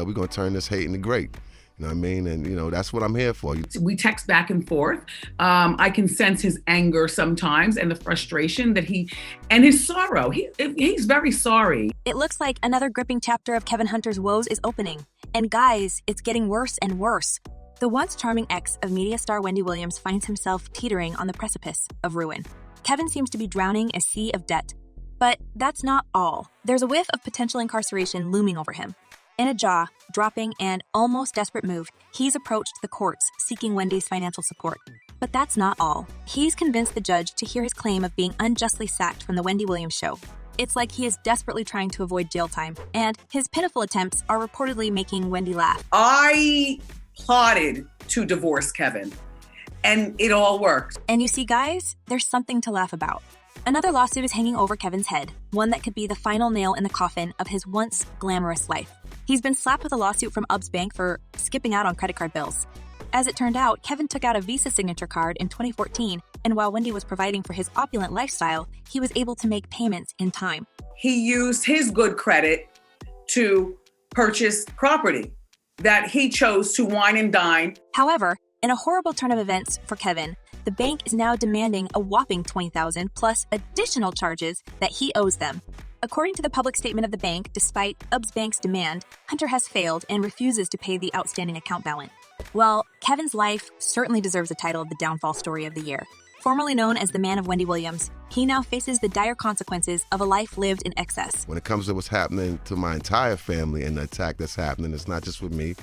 we're going to turn this hate into great. You know what I mean? And, that's what I'm here for. We text back and forth. I can sense his anger sometimes and the frustration and his sorrow. He's very sorry. It looks like another gripping chapter of Kevin Hunter's woes is opening. And guys, it's getting worse and worse. The once charming ex of media star Wendy Williams finds himself teetering on the precipice of ruin. Kevin seems to be drowning a sea of debt. But that's not all. There's a whiff of potential incarceration looming over him. In a jaw-dropping and almost desperate move, he's approached the courts seeking Wendy's financial support. But that's not all. He's convinced the judge to hear his claim of being unjustly sacked from the Wendy Williams show. It's like he is desperately trying to avoid jail time, and his pitiful attempts are reportedly making Wendy laugh. I plotted to divorce Kevin, and it all worked. And you see, guys, there's something to laugh about. Another lawsuit is hanging over Kevin's head, one that could be the final nail in the coffin of his once glamorous life. He's been slapped with a lawsuit from UBS Bank for skipping out on credit card bills. As it turned out, Kevin took out a Visa signature card in 2014, and while Wendy was providing for his opulent lifestyle, he was able to make payments in time. He used his good credit to purchase property that he chose to wine and dine. However, in a horrible turn of events for Kevin, the bank is now demanding a whopping $20,000 plus additional charges that he owes them. According to the public statement of the bank, despite UBS Bank's demand, Hunter has failed and refuses to pay the outstanding account balance. Well, Kevin's life certainly deserves a title of the downfall story of the year. Formerly known as the man of Wendy Williams, he now faces the dire consequences of a life lived in excess. When it comes to what's happening to my entire family and the attack that's happening, it's not just with me.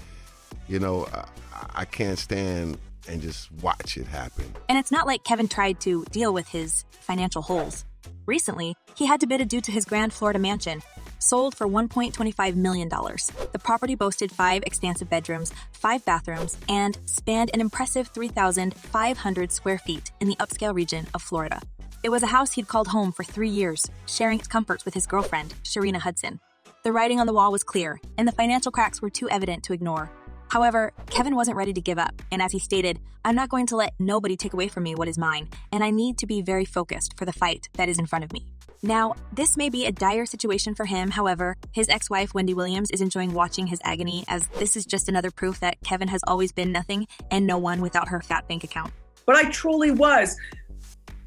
I can't stand and just watch it happen. And it's not like Kevin tried to deal with his financial holes. Recently, he had to bid adieu to his grand Florida mansion, sold for $1.25 million. The property boasted 5 expansive bedrooms, 5 bathrooms, and spanned an impressive 3,500 square feet in the upscale region of Florida. It was a house he'd called home for 3 years, sharing its comforts with his girlfriend, Sharina Hudson. The writing on the wall was clear, and the financial cracks were too evident to ignore. However, Kevin wasn't ready to give up, and as he stated, "I'm not going to let nobody take away from me what is mine, and I need to be very focused for the fight that is in front of me." Now, this may be a dire situation for him. However, his ex-wife, Wendy Williams, is enjoying watching his agony, as this is just another proof that Kevin has always been nothing and no one without her fat bank account. But I truly was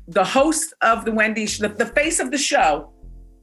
the host of the Wendy, the face of the show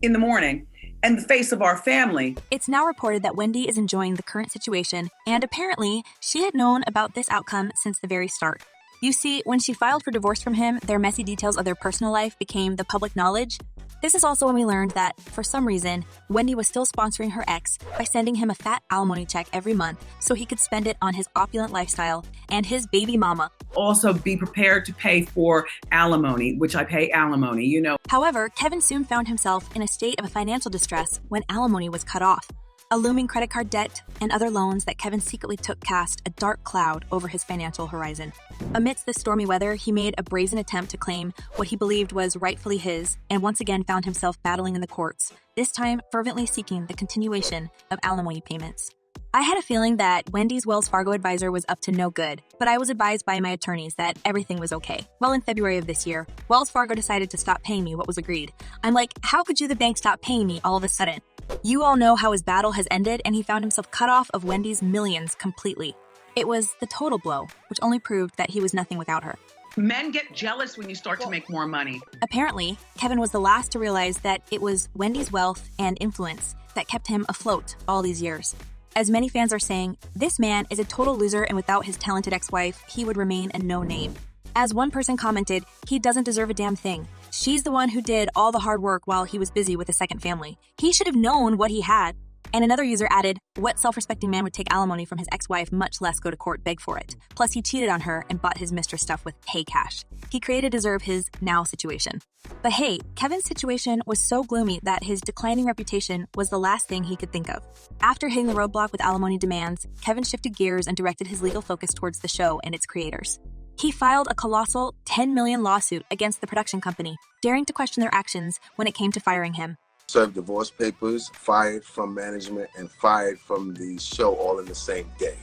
in the morning, and the face of our family. It's now reported that Wendy is enjoying the current situation, and apparently, she had known about this outcome since the very start. You see, when she filed for divorce from him, their messy details of their personal life became the public knowledge. This is also when we learned that, for some reason, Wendy was still sponsoring her ex by sending him a fat alimony check every month so he could spend it on his opulent lifestyle and his baby mama. Also, be prepared to pay for alimony, which I pay alimony, However, Kevin soon found himself in a state of financial distress when alimony was cut off. A looming credit card debt and other loans that Kevin secretly took cast a dark cloud over his financial horizon. Amidst the stormy weather, he made a brazen attempt to claim what he believed was rightfully his, and once again found himself battling in the courts, this time fervently seeking the continuation of alimony payments. I had a feeling that Wendy's Wells Fargo advisor was up to no good, but I was advised by my attorneys that everything was okay. Well, in February of this year, Wells Fargo decided to stop paying me what was agreed. I'm like, how could you, the bank, stop paying me all of a sudden? You all know how his battle has ended, and he found himself cut off of Wendy's millions completely. It was the total blow, which only proved that he was nothing without her. Men get jealous when you start to make more money. Apparently, Kevin was the last to realize that it was Wendy's wealth and influence that kept him afloat all these years. As many fans are saying, this man is a total loser, and without his talented ex-wife, he would remain a no-name. As one person commented, he doesn't deserve a damn thing. She's the one who did all the hard work while he was busy with a second family. He should have known what he had. And another user added, what self-respecting man would take alimony from his ex-wife, much less go to court beg for it? Plus, he cheated on her and bought his mistress stuff with pay cash. He created to deserve his now situation. But hey, Kevin's situation was so gloomy that his declining reputation was the last thing he could think of. After hitting the roadblock with alimony demands, Kevin shifted gears and directed his legal focus towards the show and its creators. He filed a colossal $10 million lawsuit against the production company, daring to question their actions when it came to firing him. Served divorce papers, fired from management, and fired from the show all in the same day.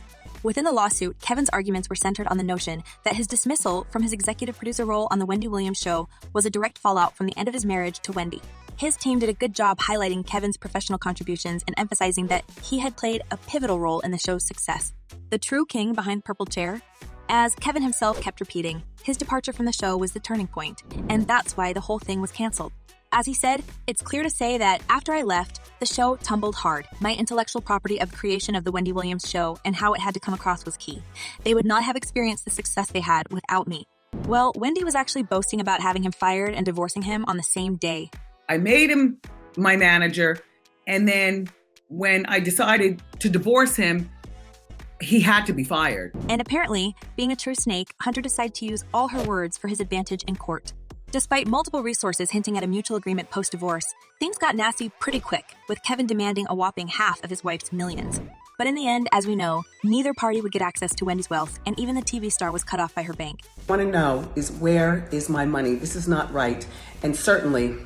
Within the lawsuit, Kevin's arguments were centered on the notion that his dismissal from his executive producer role on The Wendy Williams Show was a direct fallout from the end of his marriage to Wendy. His team did a good job highlighting Kevin's professional contributions and emphasizing that he had played a pivotal role in the show's success. The true king behind Purple Chair? As Kevin himself kept repeating, his departure from the show was the turning point, and that's why the whole thing was canceled. As he said, "It's clear to say that after I left, the show tumbled hard. My intellectual property of creation of the Wendy Williams show and how it had to come across was key. They would not have experienced the success they had without me." Well, Wendy was actually boasting about having him fired and divorcing him on the same day. I made him my manager, and then when I decided to divorce him, he had to be fired. And apparently, being a true snake, Hunter decided to use all her words for his advantage in court. Despite multiple resources hinting at a mutual agreement post-divorce, things got nasty pretty quick, with Kevin demanding a whopping half of his wife's millions. But in the end, as we know, neither party would get access to Wendy's wealth, and even the TV star was cut off by her bank. What I want to know is, where is my money? This is not right, and certainly,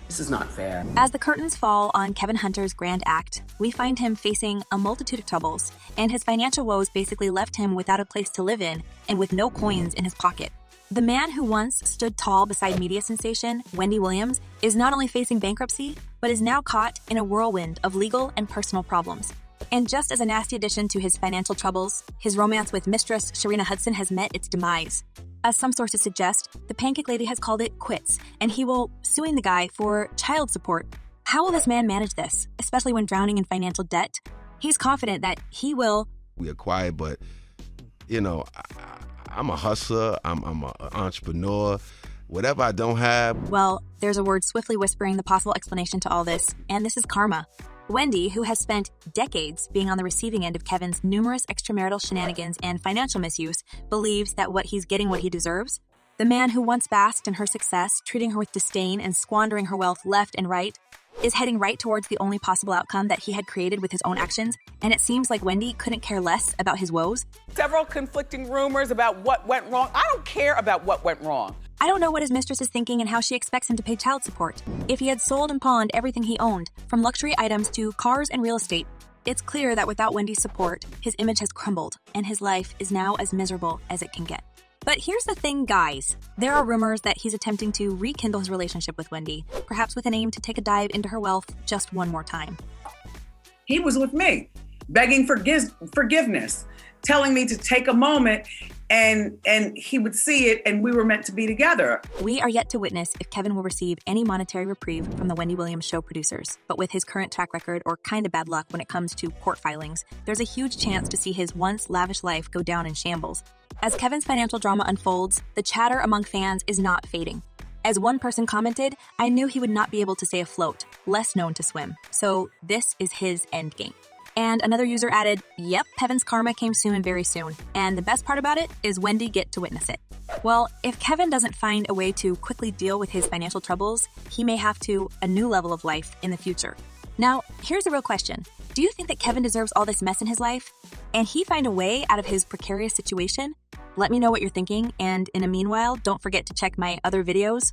this is not fair. As the curtains fall on Kevin Hunter's grand act, we find him facing a multitude of troubles, and his financial woes basically left him without a place to live in and with no coins in his pocket. The man who once stood tall beside media sensation, Wendy Williams, is not only facing bankruptcy, but is now caught in a whirlwind of legal and personal problems. And just as a nasty addition to his financial troubles, his romance with mistress Sharina Hudson has met its demise. As some sources suggest, the Pancake Lady has called it quits, and he will suing the guy for child support. How will this man manage this, especially when drowning in financial debt? He's confident that he will. We are quiet, but, you know, I'm a hustler. I'm an entrepreneur. Whatever I don't have. Well, there's a word swiftly whispering the possible explanation to all this, and this is karma. Wendy, who has spent decades being on the receiving end of Kevin's numerous extramarital shenanigans and financial misuse, believes that what he's getting what he deserves. The man who once basked in her success, treating her with disdain and squandering her wealth left and right, is heading right towards the only possible outcome that he had created with his own actions, and it seems like Wendy couldn't care less about his woes. Several conflicting rumors about what went wrong. I don't care about what went wrong. I don't know what his mistress is thinking and how she expects him to pay child support. If he had sold and pawned everything he owned, from luxury items to cars and real estate, it's clear that without Wendy's support, his image has crumbled, and his life is now as miserable as it can get. But here's the thing, guys. There are rumors that he's attempting to rekindle his relationship with Wendy, perhaps with an aim to take a dive into her wealth just one more time. He was with me, begging forgiveness, telling me to take a moment, and he would see it, and we were meant to be together. We are yet to witness if Kevin will receive any monetary reprieve from the Wendy Williams show producers. But with his current track record, or kind of bad luck when it comes to court filings, there's a huge chance to see his once lavish life go down in shambles. As Kevin's financial drama unfolds, the chatter among fans is not fading. As one person commented, "I knew he would not be able to stay afloat, less known to swim. So this is his endgame." And another user added, "Yep, Kevin's karma came soon and very soon. And the best part about it is Wendy get to witness it." Well, if Kevin doesn't find a way to quickly deal with his financial troubles, he may have to a new level of life in the future. Now, here's the real question. Do you think that Kevin deserves all this mess in his life? And he find a way out of his precarious situation? Let me know what you're thinking, and in the meanwhile, don't forget to check my other videos.